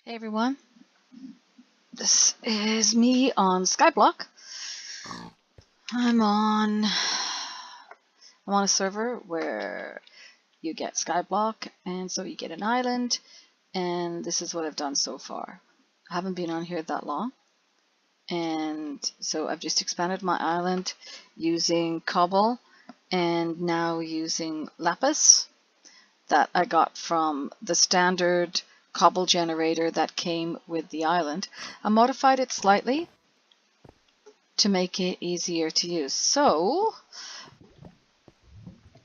Hey everyone, this is me on Skyblock. I'm on a server where you get Skyblock, and so you get an island, and this is what I've done so far. I haven't been on here that long, and so I've just expanded my island using cobble and now using lapis that I got from the standard cobble generator that came with the island. I modified it slightly to make it easier to use. So,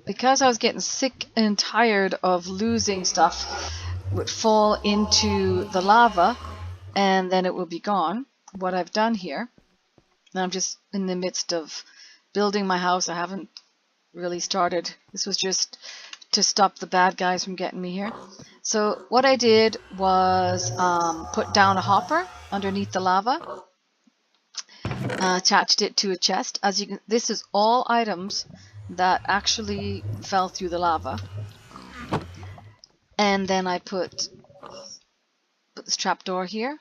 because I was getting sick and tired of losing stuff, would fall into the lava and then it will be gone. What I've done here, and I'm just in the midst of building my house. I haven't really started. This was just to stop the bad guys from getting me here. So what I did was put down a hopper underneath the lava, attached it to a chest. As you can, this is all items that actually fell through the lava. And then I put this trapdoor here.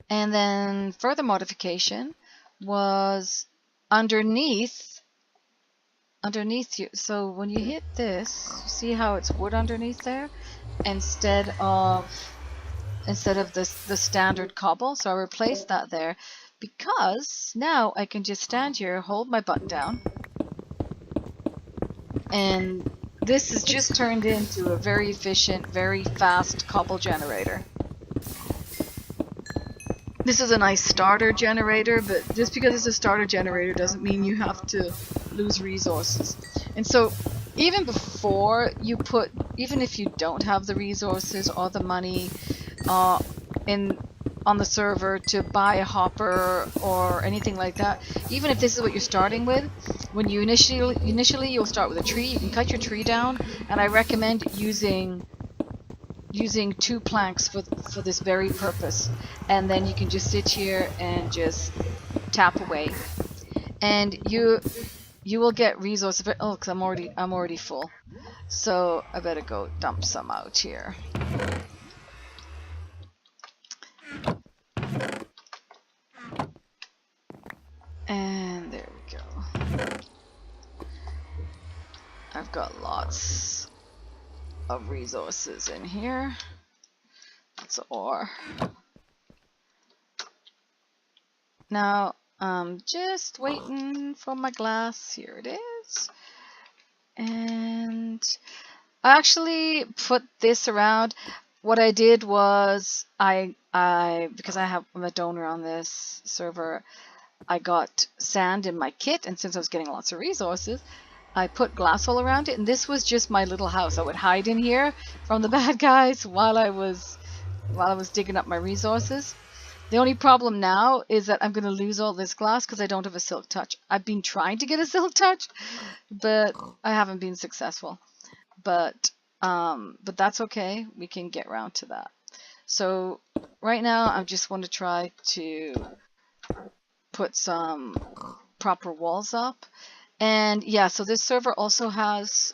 And then further modification was underneath you. So when you hit this, you see how it's wood underneath there instead of the standard cobble. So I replaced that there because now I can just stand here, hold my button down, and this has just turned into a very efficient, very fast cobble generator. This is a nice starter generator, but just because it's a starter generator doesn't mean you have to lose resources. And so even before you put, even if you don't have the resources or the money on the server to buy a hopper or anything like that, even if this is what you're starting with, when you initially you'll start with a tree. You can cut your tree down, and I recommend using 2 planks for this very purpose, and then you can just sit here and just tap away, and you will get resources. Oh, because I'm already full, so I better go dump some out here. And there we go. I've got lots of resources in here. Lots of ore. Now I'm just waiting for my glass. Here it is. And I actually put this around. What I did was because I'm a donor on this server, I got sand in my kit, and since I was getting lots of resources, I put glass all around it, and this was just my little house. I would hide in here from the bad guys while I was digging up my resources. The only problem now is that I'm going to lose all this glass because I don't have a silk touch. I've been trying to get a silk touch, but I haven't been successful. But that's okay. We can get around to that. So right now I just want to try to put some proper walls up. And yeah, so this server also has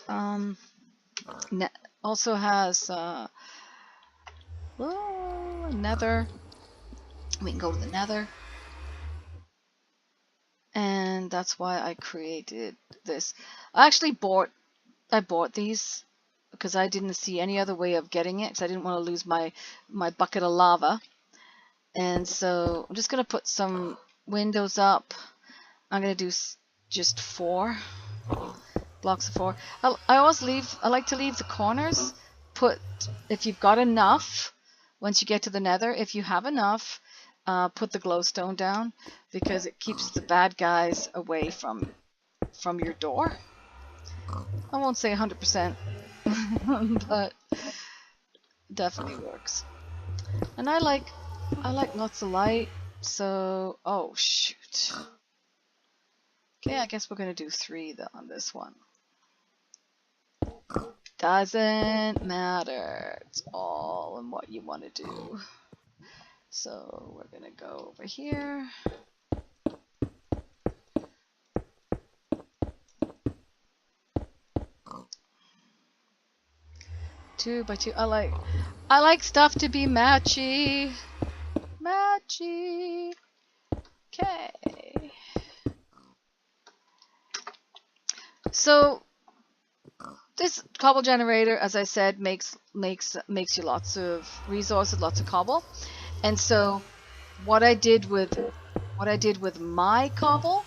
nether. We can go to the nether, and that's why I created this. I bought these because I didn't see any other way of getting it, because I didn't want to lose my bucket of lava. And so I'm just gonna put some windows up. I'm gonna do just 4 blocks of 4. I like to leave the corners. If you've got enough, once you get to the nether, if you have enough, put the glowstone down, because it keeps the bad guys away from your door. I won't say 100%, but definitely works. And I like lots of light, so oh shoot. Okay, I guess we're gonna do 3 on this one. Doesn't matter. It's all in what you want to do. So we're gonna go over here. 2 by 2. I like stuff to be matchy. Matchy. Okay. So this cobble generator, as I said, makes you lots of resources, lots of cobble. And so what I did with my cobble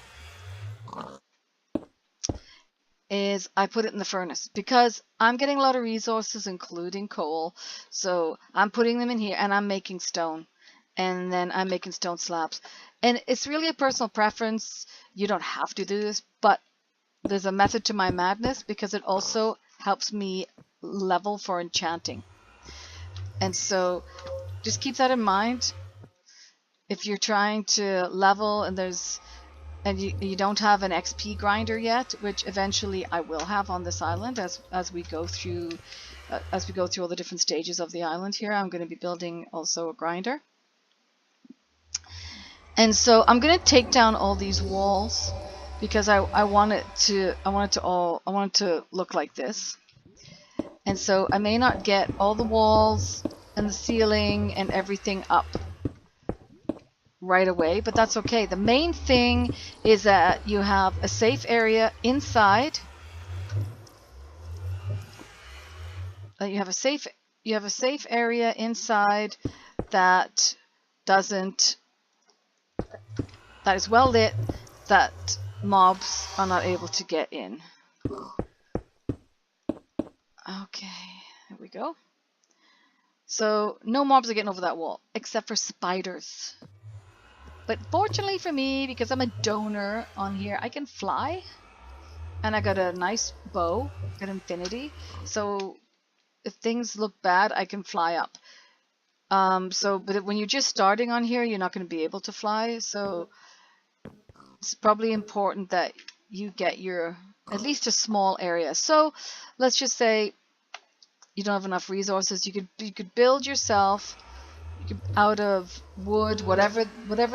is I put it in the furnace because I'm getting a lot of resources, including coal. So I'm putting them in here and I'm making stone. And then I'm making stone slabs. And it's really a personal preference. You don't have to do this, but there's a method to my madness because it also helps me level for enchanting. And so just keep that in mind. If you're trying to level and you don't have an XP grinder yet, which eventually I will have on this island as we go through all the different stages of the island here, I'm going to be building also a grinder. And so I'm going to take down all these walls because I want it to look like this. And so I may not get all the walls and the ceiling and everything up right away, but that's okay. The main thing is that you have a safe area inside. You have a safe area inside that is well lit, that mobs are not able to get in. Okay, there we go. So no mobs are getting over that wall, except for spiders. But fortunately for me, because I'm a donor on here, I can fly. And I got a nice bow, an infinity. So if things look bad, I can fly up. But when you're just starting on here, you're not going to be able to fly. So it's probably important that you get at least a small area. So let's just say you don't have enough resources. You could build yourself out of wood, whatever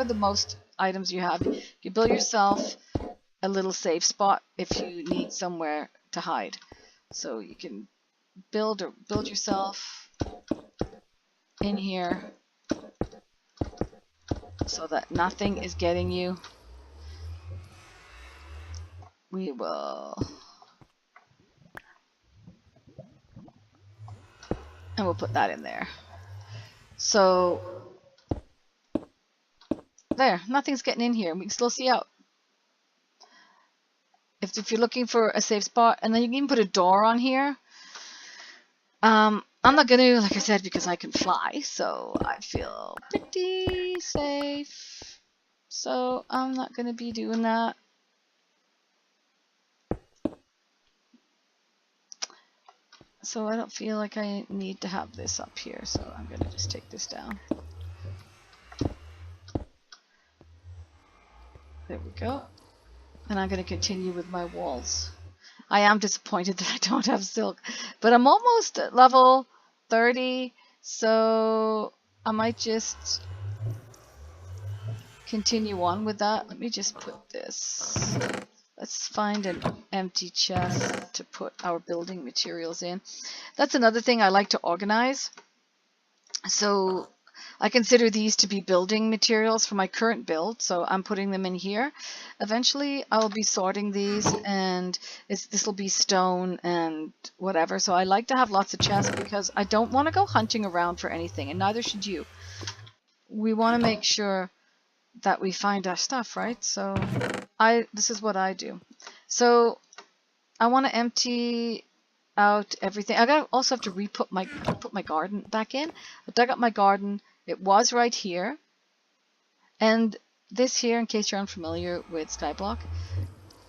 the most items you have. You build yourself a little safe spot if you need somewhere to hide. So you can build yourself in here so that nothing is getting you. We will, and we'll put that in there. So there, nothing's getting in here. We can still see out. If you're looking for a safe spot, and then you can even put a door on here. I'm not gonna, like I said, because I can fly, so I feel pretty safe. So I'm not gonna be doing that. So I don't feel like I need to have this up here, so I'm gonna just take this down. There we go. And I'm gonna continue with my walls. I am disappointed that I don't have silk, but I'm almost at level 30, so I might just continue on with that. Let me just put this. Let's find an empty chest to put our building materials in. That's another thing I like to organize. So I consider these to be building materials for my current build, so I'm putting them in here. Eventually I will be sorting these, and this will be stone and whatever. So I like to have lots of chests because I don't want to go hunting around for anything, and neither should you. We want to make sure that we find our stuff, right? So this is what I do. So I want to empty out everything. I also have to put my garden back in. I dug up my garden. It was right here. And this here, in case you're unfamiliar with Skyblock,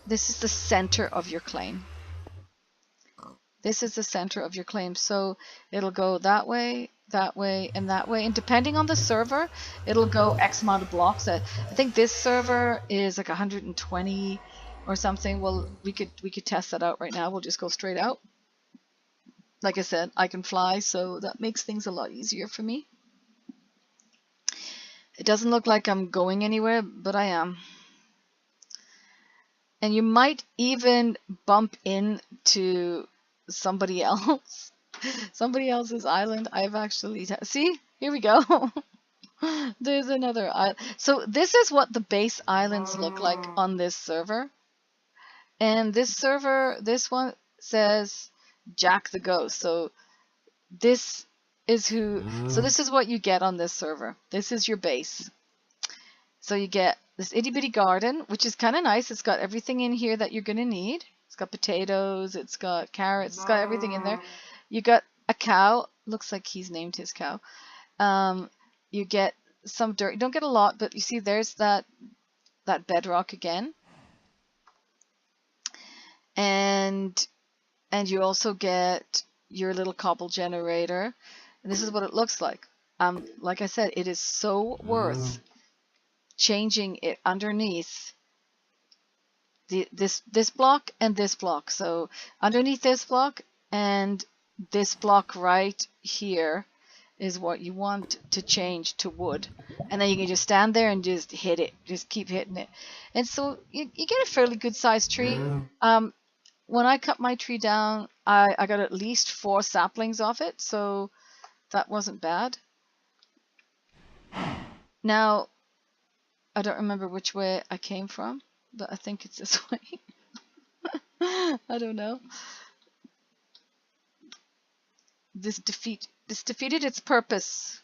this is the center of your claim. This is the center of your claim. So it'll go that way, and that way. And depending on the server, it'll go X amount of blocks. I think this server is like 120 or something. Well, we could test that out right now. We'll just go straight out. Like I said, I can fly, so that makes things a lot easier for me. It doesn't look like I'm going anywhere, but I am. And you might even bump into somebody else Somebody else's island. I've actually see, here we go. There's another island. So this is what the base islands look like on this server. And this server, this one says Jack the Ghost. So this is so this is what you get on this server. This is your base. So you get this itty bitty garden, which is kind of nice. It's got everything in here that you're going to need. It's got potatoes, it's got carrots, it's got everything in there. You got a cow. Looks like he's named his cow. You get some dirt. You don't get a lot, but you see there's that bedrock again. And you also get your little cobble generator. And this is what it looks like. Like I said, it is so worth changing it underneath this block and this block. So underneath this block and this block right here is what you want to change to wood, and then you can just stand there and just hit it, just keep hitting it, and so you get a fairly good sized tree. When I cut my tree down, I got at least 4 saplings off it, so that wasn't bad. Now I don't remember which way I came from, but I think it's this way. I don't know. This defeated its purpose.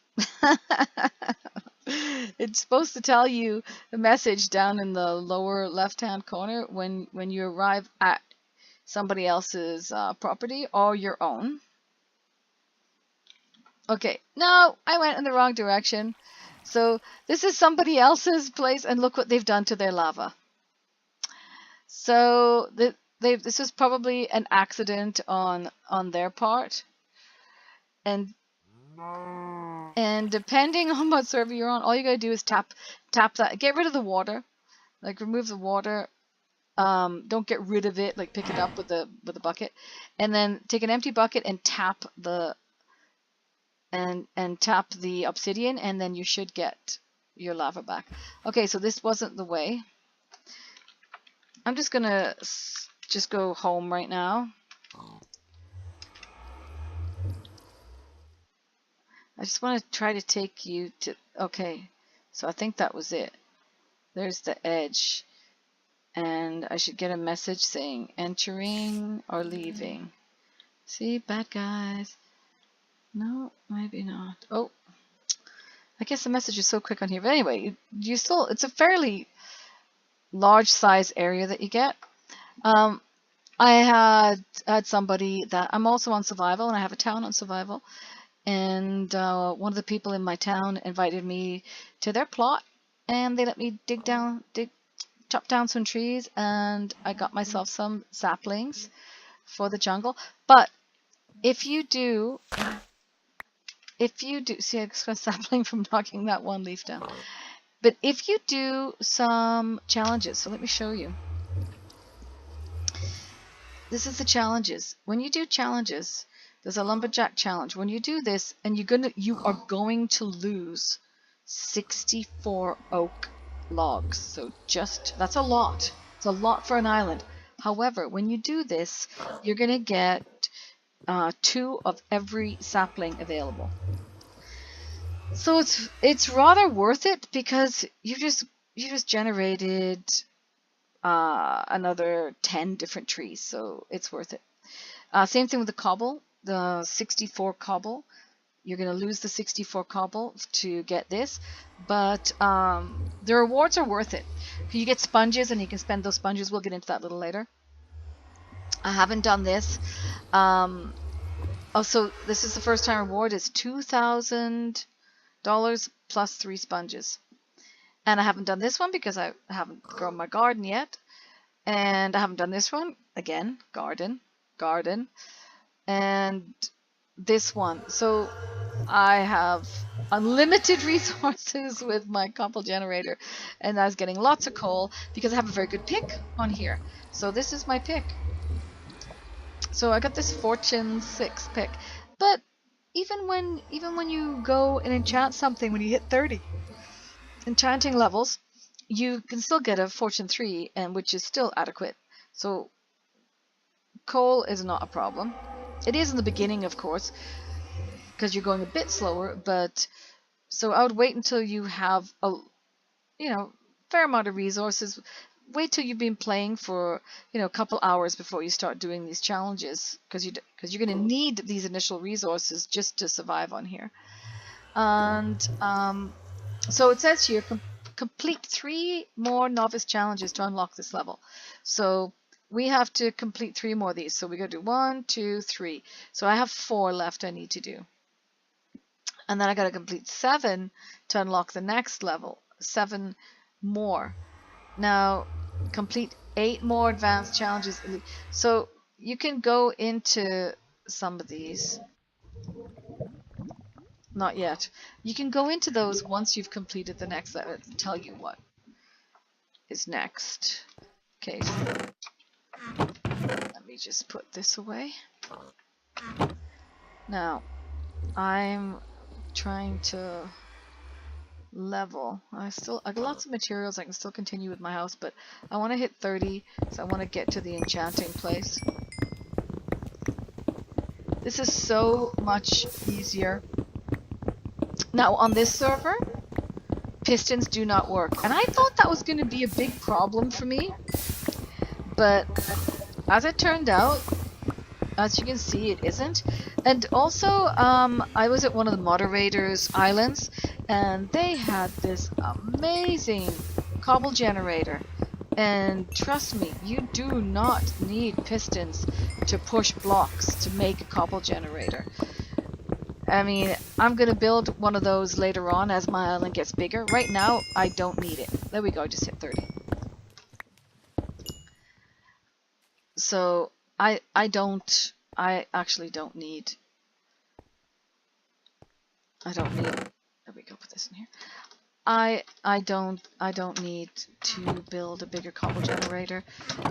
It's supposed to tell you a message down in the lower left-hand corner when you arrive at somebody else's property or your own. Okay, no, I went in the wrong direction. So this is somebody else's place, and look what they've done to their lava. So this was probably an accident on their part, and depending on what server you're on, all you gotta do is tap that, get rid of the water, like remove the water. Don't get rid of it, like pick it up with the bucket, and then take an empty bucket and tap the obsidian, and then you should get your lava back. Okay, so this wasn't the way. I'm just gonna go home right now. I just want to try to take you to, okay, so I think that was it. There's the edge, and I should get a message saying entering or leaving. See, bad guys. No, maybe not. Oh, I guess the message is so quick on here. But anyway, it's a fairly large size area that you get. I had somebody that, I'm also on survival, and I have a town on survival, and one of the people in my town invited me to their plot, and they let me chop down some trees, and I got myself some saplings for the jungle. But if you do, see, I just got a sapling from knocking that one leaf down. But if you do some challenges, so let me show you. This is the challenges. When you do challenges, there's a lumberjack challenge. When you do this, and you are going to lose 64 oak logs. So that's a lot. It's a lot for an island. However, when you do this, you're gonna get 2 of every sapling available. So it's rather worth it, because you just generated another 10 different trees, so it's worth it. Same thing with the cobble, the 64 cobble. You're going to lose the 64 cobble to get this, but the rewards are worth it. You get sponges, and you can spend those sponges. We'll get into that a little later. I haven't done this. Also, this is the first time reward is $2,000 plus 3 sponges. And I haven't done this one because I haven't grown my garden yet. And I haven't done this one. Again, garden. And this one. So I have unlimited resources with my cobble generator. And I was getting lots of coal because I have a very good pick on here. So this is my pick. So I got this Fortune 6 pick. But even when you go and enchant something, when you hit 30 enchanting levels, you can still get a Fortune 3, and which is still adequate. So coal is not a problem. It is in the beginning, of course, because you're going a bit slower, but so I would wait until you have a, fair amount of resources. Wait till you've been playing for, a couple hours before you start doing these challenges, because you're going to need these initial resources just to survive on here. And so it says here, complete 3 more novice challenges to unlock this level. So we have to complete 3 more of these. So we go to do 1, 2, 3. So I have 4 left I need to do. And then I got to complete 7 to unlock the next level. 7 more. Now, complete 8 more advanced challenges. So you can go into some of these. Not yet. You can go into those once you've completed the next level. It'll tell you what is next. Okay, so let me just put this away. Now, I'm trying to level. I got lots of materials. I can still continue with my house, but I want to hit 30, so I want to get to the enchanting place. This is so much easier. Now, on this server, pistons do not work, and I thought that was going to be a big problem for me, but as it turned out, as you can see, it isn't. And also, I was at one of the moderators' islands, and they had this amazing cobble generator. And trust me, you do not need pistons to push blocks to make a cobble generator. I mean, I'm going to build one of those later on as my island gets bigger. Right now, I don't need it. There we go, I just hit 30. So, I actually don't need, there we go, put this in here. I don't need to build a bigger cobble generator.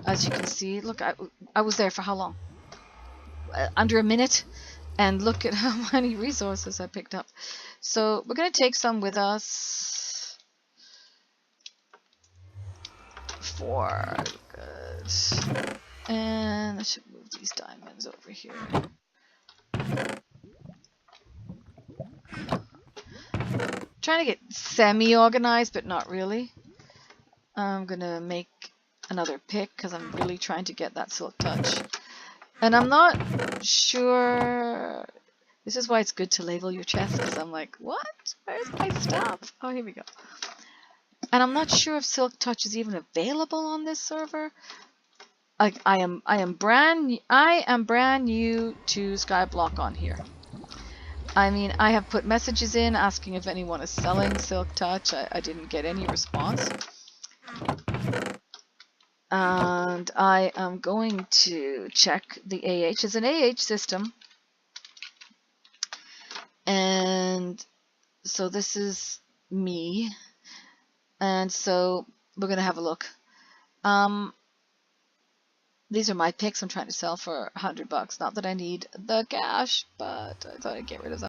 As you can see, look, I was there for how long? Under a minute, and look at how many resources I picked up. So we're gonna take some with us for good. And I should move these diamonds over here. Trying to get semi-organized, but not really. I'm gonna make another pick because I'm really trying to get that silk touch. And I'm not sure. This is why it's good to label your chest, because I'm like, what? Where's my stuff? Oh, here we go. And I'm not sure if silk touch is even available on this server. I am brand new to Skyblock on here. I mean, I have put messages in asking if anyone is selling silk touch. I didn't get any response. And I am going to check the AH. It's an AH system. And so this is me. And so we're going to have a look. These are my picks I'm trying to sell for $100. Not that I need the cash, but I thought I'd get rid of them.